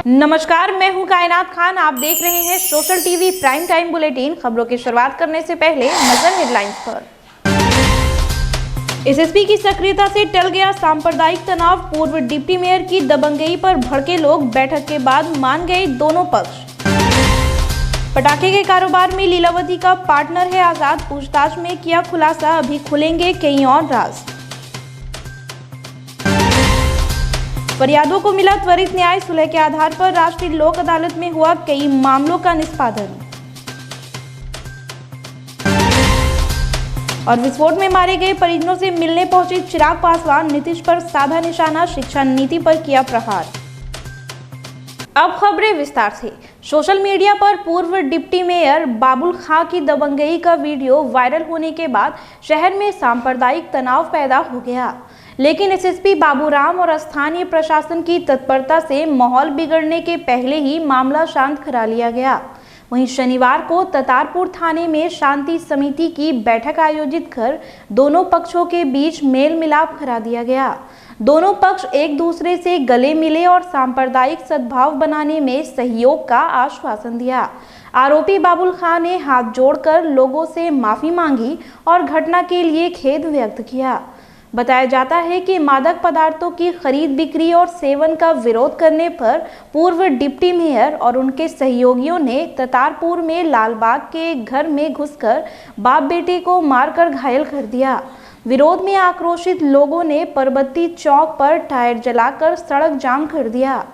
नमस्कार, मैं हूं कायनात खान। आप देख रहे हैं social TV prime time bulletin. खबरों की शुरुआत करने से पहले नजर हेडलाइंस पर। एसएसपी की सक्रियता से टल गया सांप्रदायिक तनाव। पूर्व डिप्टी मेयर की दबंगई पर भड़के लोग, बैठक के बाद मान गए दोनों पक्ष। पटाखे के कारोबार में लीलावती का पार्टनर है आजाद, पूछताछ में किया खुलासा, अभी खुलेंगे कई और राज। फरियादों को मिला त्वरित न्याय, सुलह के आधार पर राष्ट्रीय लोक अदालत में हुआ कई मामलों का निष्पादन। और विस्फोट में मारे गए परिजनों से मिलने पहुंचे चिराग पासवान, नीतीश पर साधा निशाना, शिक्षा नीति पर किया प्रहार। अब खबरें विस्तार से। सोशल मीडिया पर पूर्व डिप्टी मेयर बाबुल खां की दबंगई का वीडियो वायरल होने के बाद शहर में सांप्रदायिक तनाव पैदा हो गया, लेकिन एसएसपी बाबूराम और स्थानीय प्रशासन की तत्परता से माहौल बिगड़ने के पहले ही मामला शांत करा लिया गया। वहीं शनिवार को ततारपुर थाने में शांति समिति की बैठक आयोजित कर दोनों पक्षों के बीच मेल मिलाप करा दिया गया। दोनों पक्ष एक दूसरे से गले मिले और सांप्रदायिक सद्भाव बनाने में सहयोग का आश्वासन दिया। आरोपी बाबुल खान ने हाथ जोड़कर लोगों से माफी मांगी और घटना के लिए खेद व्यक्त किया। बताया जाता है कि मादक पदार्थों की खरीद बिक्री और सेवन का विरोध करने पर पूर्व डिप्टी मेयर और उनके सहयोगियों ने ततारपुर में लालबाग के एक घर में घुसकर बाप बेटे को मारकर घायल कर दिया। विरोध में आक्रोशित लोगों ने परबत्ती चौक पर टायर जलाकर सड़क जाम कर दिया।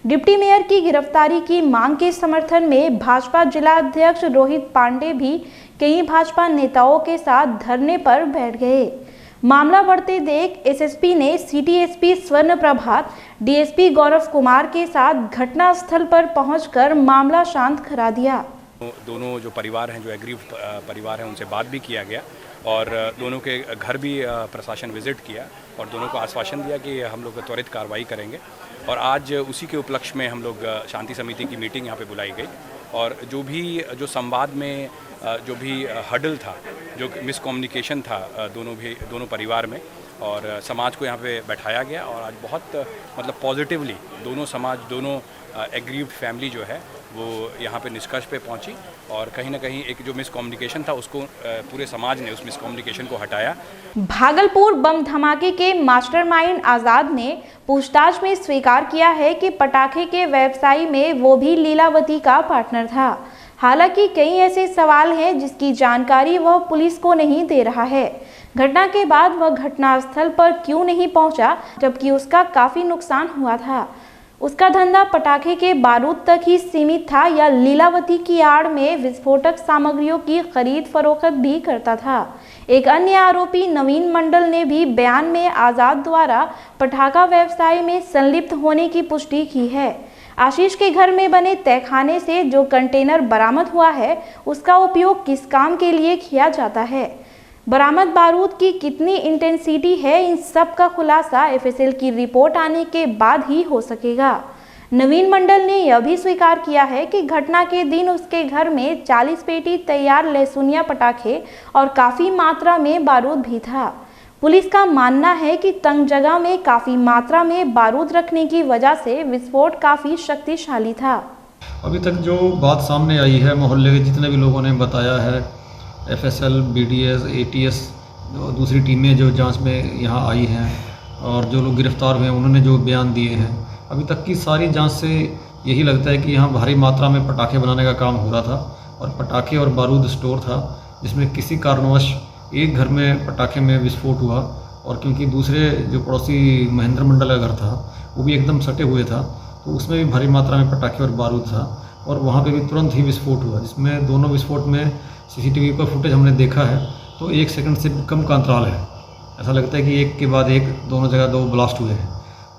डिप्टी मेयर की गिरफ्तारी की मांग के समर्थन में भाजपा जिला अध्यक्ष रोहित पांडे भी कई भाजपा नेताओं के साथ धरने पर बैठ गए। मामला बढ़ते देख एसएसपी ने सिटी एसपी स्वर्ण प्रभात, डीएसपी गौरव कुमार के साथ घटना स्थल पर पहुंचकर मामला शांत करा दिया। दोनों जो परिवार हैं, जो एग्रीव परिवार हैं, उनसे बात भी किया गया और दोनों के घर भी प्रशासन विजिट किया और दोनों को आश्वासन दिया कि हम लोग त्वरित कार्रवाई करेंगे। और आज उसी के उपलक्ष्य में हम लोग शांति समिति की मीटिंग यहाँ पे बुलाई गई और जो संवाद में जो भी हडल था, जो मिसकम्युनिकेशन था दोनों परिवार में, और समाज को यहाँ पे बैठाया गया और आज बहुत पॉजिटिवली दोनों समाज, दोनों एग्रीव्ड फैमिली जो है वो यहाँ पे निष्कर्ष पे पहुँची और कहीं ना कहीं एक जो मिसकम्युनिकेशन था उसको पूरे समाज ने उस मिसकम्युनिकेशन को हटाया। भागलपुर बम धमाके के मास्टरमाइंड आजाद ने पूछताछ में स्वीकार किया है कि पटाखे के व्यवसायी में वो भी लीलावती का पार्टनर था। हालांकि कई ऐसे सवाल हैं जिसकी जानकारी वह पुलिस को नहीं दे रहा है। घटना के बाद वह घटनास्थल पर क्यों नहीं पहुंचा, जबकि उसका काफी नुकसान हुआ था। उसका धंधा पटाखे के बारूद तक ही सीमित था या लीलावती की आड़ में विस्फोटक सामग्रियों की खरीद फरोख्त भी करता था। एक अन्य आरोपी नवीन मंडल ने भी बयान में आजाद द्वारा पटाखा व्यवसाय में संलिप्त होने की पुष्टि की है। आशीष के घर में बने तहखाने से जो कंटेनर बरामद हुआ है उसका उपयोग किस काम के लिए किया जाता है, बरामद बारूद की कितनी इंटेंसिटी है, इन सब का खुलासा एफएसएल की रिपोर्ट आने के बाद ही हो सकेगा। नवीन मंडल ने यह भी स्वीकार किया है कि घटना के दिन उसके घर में 40 पेटी तैयार लहसुनिया पटाखे और काफ़ी मात्रा में बारूद भी था। पुलिस का मानना है कि तंग जगह में काफ़ी मात्रा में बारूद रखने की वजह से विस्फोट काफ़ी शक्तिशाली था। अभी तक जो बात सामने आई है, मोहल्ले के जितने भी लोगों ने बताया है, एफएसएल, बीडीएस, एटीएस, दूसरी टीमें जो जांच में यहाँ आई हैं और जो लोग गिरफ्तार हुए हैं उन्होंने जो बयान दिए हैं, अभी तक की सारी जांच से यही लगता है कि यहाँ भारी मात्रा में पटाखे बनाने का काम हो रहा था और पटाखे और बारूद स्टोर था, जिसमें किसी कारणवश एक घर में पटाखे में विस्फोट हुआ और क्योंकि दूसरे जो पड़ोसी महेंद्र मंडल का घर था वो भी एकदम सटे हुए था, तो उसमें भी भारी मात्रा में पटाखे और बारूद था और वहाँ पे भी तुरंत ही विस्फोट हुआ, जिसमें दोनों विस्फोट में सीसीटीवी का फुटेज हमने देखा है तो 1 सेकंड से कम का अंतराल है। ऐसा लगता है कि एक के बाद एक दोनों जगह 2 ब्लास्ट हुए हैं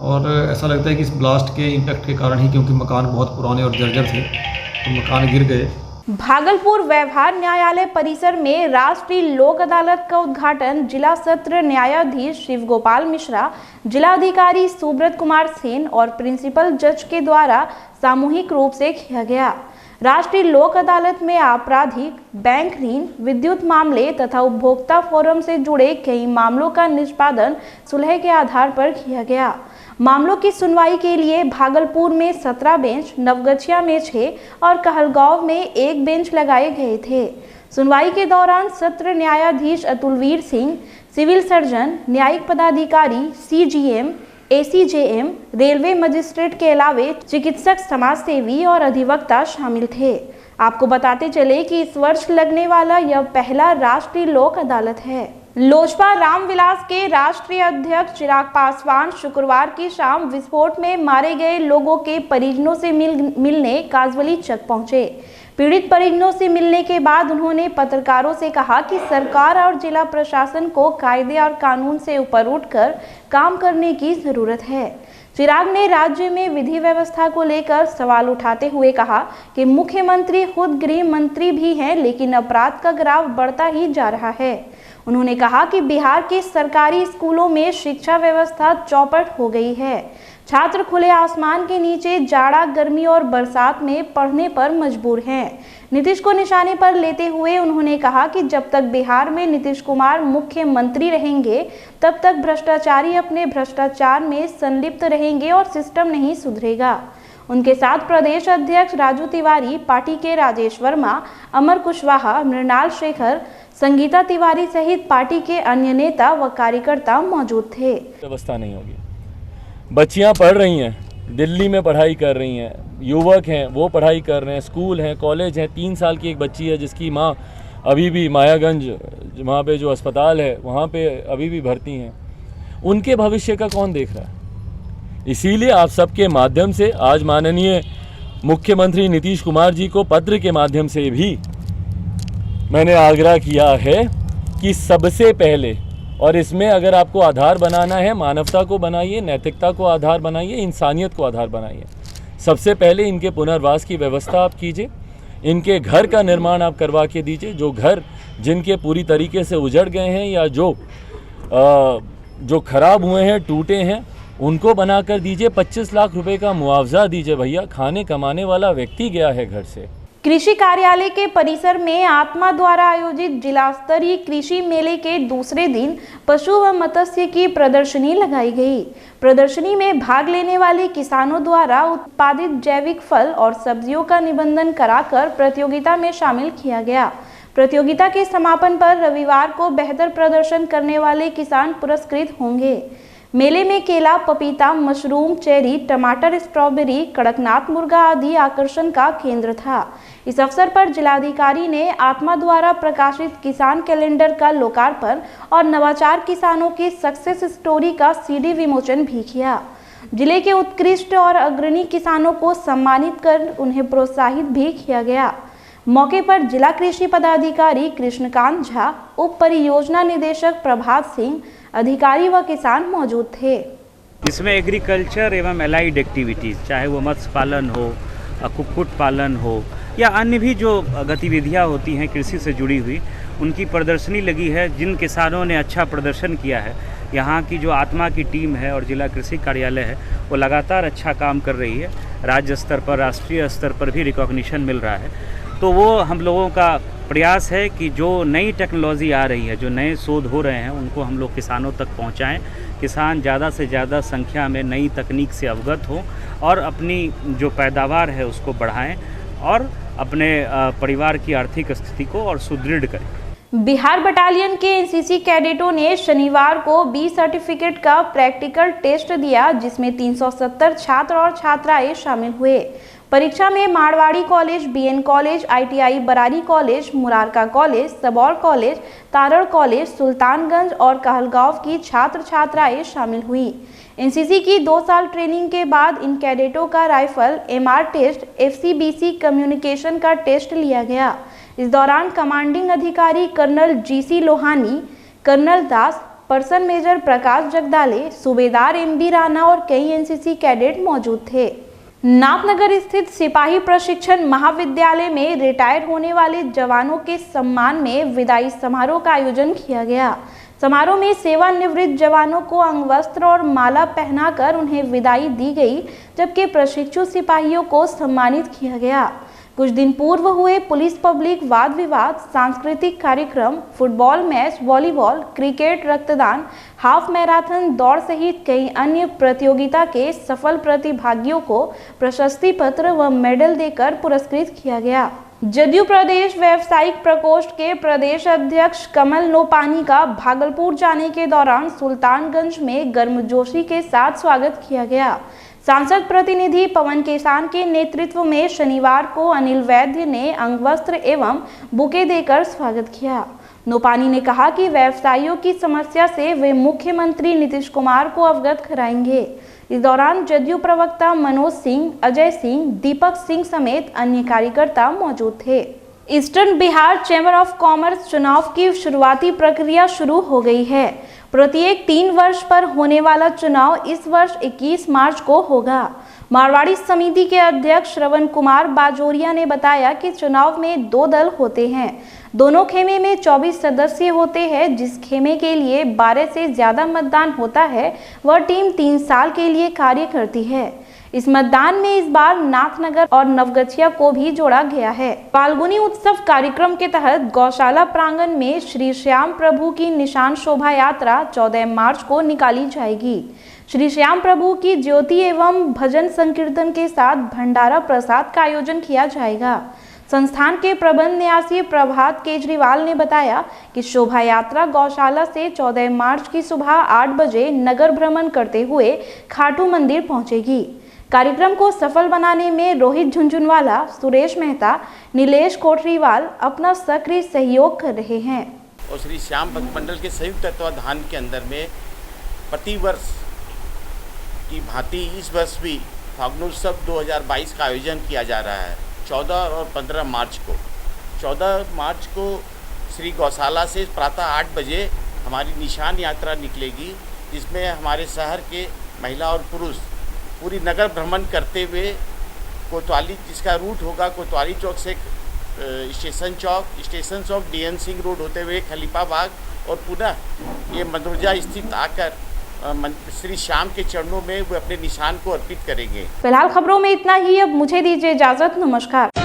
और ऐसा लगता है कि इस ब्लास्ट के इम्पैक्ट के कारण ही, क्योंकि मकान बहुत पुराने और जर्जर थे तो मकान गिर गए। भागलपुर व्यवहार न्यायालय परिसर में राष्ट्रीय लोक अदालत का उद्घाटन जिला सत्र न्यायाधीश शिव गोपाल मिश्रा, जिलाधिकारी सुब्रत कुमार सेन और प्रिंसिपल जज के द्वारा सामूहिक रूप से किया गया। राष्ट्रीय लोक अदालत में आपराधिक, बैंक ऋण, विद्युत मामले तथा उपभोक्ता फोरम से जुड़े कई मामलों का निष्पादन सुलह के आधार पर किया गया। मामलों की सुनवाई के लिए भागलपुर में 17 बेंच, नवगछिया में 6 और कहलगांव में 1 बेंच लगाए गए थे। सुनवाई के दौरान सत्र न्यायाधीश अतुलवीर सिंह, सिविल सर्जन, न्यायिक पदाधिकारी, सीजीएम, एसीजेएम, रेलवे मजिस्ट्रेट के अलावे चिकित्सक, समाजसेवी और अधिवक्ता शामिल थे। आपको बताते चले कि इस वर्ष लगने वाला यह पहला राष्ट्रीय लोक अदालत है। लोजपा रामविलास के राष्ट्रीय अध्यक्ष चिराग पासवान शुक्रवार की शाम विस्फोट में मारे गए लोगों के परिजनों से मिलने काजवली चक पहुंचे। पीड़ित परिजनों से मिलने के बाद उन्होंने पत्रकारों से कहा कि सरकार और जिला प्रशासन को कायदे और कानून से ऊपर उठकर काम करने की जरूरत है। चिराग ने राज्य में विधि व्यवस्था को लेकर सवाल उठाते हुए कहा कि मुख्यमंत्री खुद गृह मंत्री भी हैं, लेकिन अपराध का ग्राफ बढ़ता ही जा रहा है। उन्होंने कहा कि बिहार के सरकारी स्कूलों में शिक्षा व्यवस्था चौपट हो गई है। छात्र खुले आसमान के नीचे जाड़ा, गर्मी और बरसात में पढ़ने पर मजबूर हैं। नीतीश को निशाने पर लेते हुए उन्होंने कहा कि जब तक बिहार में नीतीश कुमार मुख्यमंत्री रहेंगे, तब तक भ्रष्टाचारी अपने भ्रष्टाचार में संलिप्त रहेंगे और सिस्टम नहीं सुधरेगा। उनके साथ प्रदेश अध्यक्ष राजू तिवारी, पार्टी के राजेश वर्मा, अमर कुशवाहा, मृणाल शेखर, संगीता तिवारी सहित पार्टी के अन्य नेता व कार्यकर्ता मौजूद थे। व्यवस्था नहीं होगी। बच्चियां पढ़ रही हैं, दिल्ली में पढ़ाई कर रही हैं, युवक हैं वो पढ़ाई कर रहे हैं, स्कूल हैं, कॉलेज हैं। 3 साल की एक बच्ची है जिसकी माँ अभी भी मायागंज, वहाँ पे जो अस्पताल है वहाँ पे अभी भी भर्ती हैं। उनके भविष्य का कौन देख रहा है? इसीलिए आप सबके माध्यम से आज माननीय मुख्यमंत्री नीतीश कुमार जी को पत्र के माध्यम से भी मैंने आग्रह किया है कि सबसे पहले, और इसमें अगर आपको आधार बनाना है, मानवता को बनाइए, नैतिकता को आधार बनाइए, इंसानियत को आधार बनाइए। सबसे पहले इनके पुनर्वास की व्यवस्था आप कीजिए, इनके घर का निर्माण आप करवा के दीजिए। जो घर जिनके पूरी तरीके से उजड़ गए हैं या जो खराब हुए हैं, टूटे हैं, उनको बना कर दीजिए। 25 लाख रुपए का मुआवजा दीजिए भैया। खाने कमाने वाला व्यक्ति गया है घर से। कृषि कार्यालय के परिसर में आत्मा द्वारा आयोजित जिला स्तरीय कृषि मेले के दूसरे दिन पशु व मत्स्य की प्रदर्शनी लगाई गई। प्रदर्शनी में भाग लेने वाले किसानों द्वारा उत्पादित जैविक फल और सब्जियों का निबंधन कराकर प्रतियोगिता में शामिल किया गया। प्रतियोगिता के समापन पर रविवार को बेहतर प्रदर्शन करने वाले किसान पुरस्कृत होंगे। मेले में केला, पपीता, मशरूम, चेरी, टमाटर, स्ट्रॉबेरी, कड़कनाथ मुर्गा आदि आकर्षण का केंद्र था। इस अवसर पर जिलाधिकारी ने आत्मा द्वारा प्रकाशित किसान कैलेंडर का लोकार्पण और नवाचार किसानों की सक्सेस स्टोरी का सीडी विमोचन भी किया। जिले के उत्कृष्ट और अग्रणी किसानों को सम्मानित कर उन्हें प्रोत्साहित भी किया गया। मौके पर जिला कृषि पदाधिकारी कृष्णकांत झा, उप परियोजना निदेशक प्रभात सिंह, अधिकारी व किसान मौजूद थे। इसमें एग्रीकल्चर एवं एलाइड एक्टिविटीज़, चाहे वो मत्स्य पालन हो, कुक्कुट पालन हो या अन्य भी जो गतिविधियां होती हैं कृषि से जुड़ी हुई, उनकी प्रदर्शनी लगी है। जिन किसानों ने अच्छा प्रदर्शन किया है, यहाँ की जो आत्मा की टीम है और जिला कृषि कार्यालय है, वो लगातार अच्छा काम कर रही है। राज्य स्तर पर, राष्ट्रीय स्तर पर भी रिकॉग्निशन मिल रहा है। तो वो हम लोगों का प्रयास है कि जो नई टेक्नोलॉजी आ रही है, जो नए शोध हो रहे हैं, उनको हम लोग किसानों तक पहुंचाएं। किसान ज़्यादा से ज़्यादा संख्या में नई तकनीक से अवगत हो और अपनी जो पैदावार है उसको बढ़ाएं और अपने परिवार की आर्थिक स्थिति को और सुदृढ़ करें। बिहार बटालियन के एनसीसी कैडेटों ने शनिवार को बी सर्टिफिकेट का प्रैक्टिकल टेस्ट दिया, जिसमें 370 छात्र और छात्राएं शामिल हुए। परीक्षा में Marwari college, BN college, ITI Barari college, Murarka college, Sabour college, Tarar college, Sultanganj और कहलगांव की छात्र छात्राएं शामिल हुई। एनसीसी की 2 साल ट्रेनिंग के बाद इन कैडेटों का राइफल, एमआर टेस्ट, एफसीबीसी कम्युनिकेशन का टेस्ट लिया गया। इस दौरान कमांडिंग अधिकारी कर्नल जीसी लोहानी, कर्नल दास, पर्सन मेजर प्रकाश जगदाले, सूबेदार एमबी राणा और कई एनसीसी कैडेट मौजूद थे। नाथनगर स्थित सिपाही प्रशिक्षण महाविद्यालय में रिटायर होने वाले जवानों के सम्मान में विदाई समारोह का आयोजन किया गया। समारोह में सेवानिवृत्त जवानों को अंगवस्त्र और माला पहनाकर उन्हें विदाई दी गई, जबकि प्रशिक्षु सिपाहियों को सम्मानित किया गया। कुछ दिन पूर्व हुए पुलिस पब्लिक वाद विवाद, सांस्कृतिक कार्यक्रम, फुटबॉल मैच, वॉलीबॉल, क्रिकेट, रक्तदान, हाफ मैराथन दौड़ सहित कई अन्य प्रतियोगिता के सफल प्रतिभागियों को प्रशस्ति पत्र व मेडल देकर पुरस्कृत किया गया। जदयू प्रदेश व्यावसायिक प्रकोष्ठ के प्रदेश अध्यक्ष कमल नोपानी का भागलपुर जाने के दौरान सुल्तानगंज में गर्मजोशी के साथ स्वागत किया गया। सांसद प्रतिनिधि पवन केसान के नेतृत्व में शनिवार को अनिल वैद्य ने अंगवस्त्र एवं बुके देकर स्वागत किया। नोपानी ने कहा कि व्यवसायियों की समस्या से वे मुख्यमंत्री नीतीश कुमार को अवगत कराएंगे। इस दौरान जदयू प्रवक्ता मनोज सिंह, अजय सिंह, दीपक सिंह समेत अन्य कार्यकर्ता मौजूद थे। Eastern Bihar chamber of commerce चुनाव की शुरुआती प्रक्रिया शुरू हो गई है। प्रत्येक 3 वर्ष पर होने वाला चुनाव इस वर्ष 21 मार्च को होगा। मारवाड़ी समिति के अध्यक्ष श्रवण कुमार बाजोरिया ने बताया कि चुनाव में 2 दल होते हैं। दोनों खेमे में 24 सदस्य होते हैं। जिस खेमे के लिए 12 से ज्यादा मतदान होता है वह टीम 3 साल के लिए कार्य करती है। इस मतदान में इस बार नाथनगर और नवगछिया को भी जोड़ा गया है। फाल्गुनी उत्सव कार्यक्रम के तहत गौशाला प्रांगण में श्री श्याम प्रभु की निशान शोभा यात्रा 14 मार्च को निकाली जाएगी। श्री श्याम प्रभु की ज्योति एवं भजन संकीर्तन के साथ भंडारा प्रसाद का आयोजन किया जाएगा। संस्थान के प्रबंध न्यासी प्रभात केजरीवाल ने बताया कि शोभा यात्रा गौशाला से 14 मार्च की सुबह 8 बजे नगर भ्रमण करते हुए खाटू मंदिर पहुंचेगी। कार्यक्रम को सफल बनाने में रोहित झुंझुनवाला, सुरेश मेहता, नीलेश कोठरीवाल अपना सक्रिय सहयोग कर रहे हैं। और श्री श्याम भक्त मंडल के संयुक्त तत्वाधान के अंदर में प्रतिवर्ष की भांति इस वर्ष भी फागुनोत्सव 2022 का आयोजन किया जा रहा है। 14 और 15 मार्च को 14 मार्च को श्री गौशाला से प्रातः 8 बजे हमारी निशान यात्रा निकलेगी, जिसमें हमारे शहर के महिला और पुरुष पूरी नगर भ्रमण करते हुए कोतवाली, जिसका रूट होगा कोतवाली चौक से स्टेशन चौक DN सिंह रोड होते हुए खलीफा बाग और पुनः ये मदुरजा स्थित आकर श्री श्याम के चरणों में वो अपने निशान को अर्पित करेंगे। फिलहाल खबरों में इतना ही। अब मुझे दीजिए इजाजत। नमस्कार।